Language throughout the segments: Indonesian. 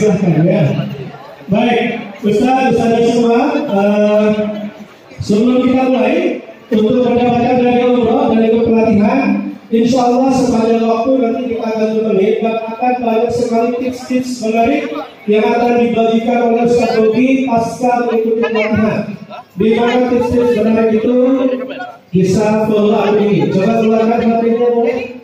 silahkan ya. Baik, Ustaz semua, sebelum kita mulai untuk mendapatkan dari umroh dan ikut pelatihan, insya Allah sepanjang waktu nanti kita akan menemui dan akan banyak sekali tips-tips menarik yang akan dibagikan oleh Ustaz Bogi pasca mengikuti pelatihan. Di mana tips-tips menarik itu bisa follow ini. Coba keluarkan materinya boleh.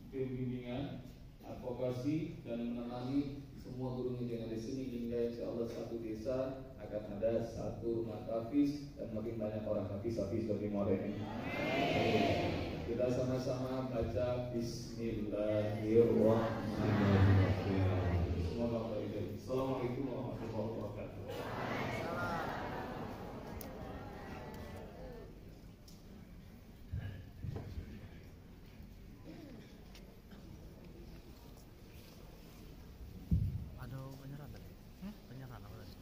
Bimbingan, advokasi dan menemani semua guru yang ada di sini hingga insya Allah satu desa akan ada satu rumah hafiz dan makin banyak orang hafiz seperti Moren. Kita sama-sama baca Bismillahirrahmanirrahim. Semoga berkah. Assalamualaikum warahmatullahi wabarakatuh. Penyerahan apa tadi?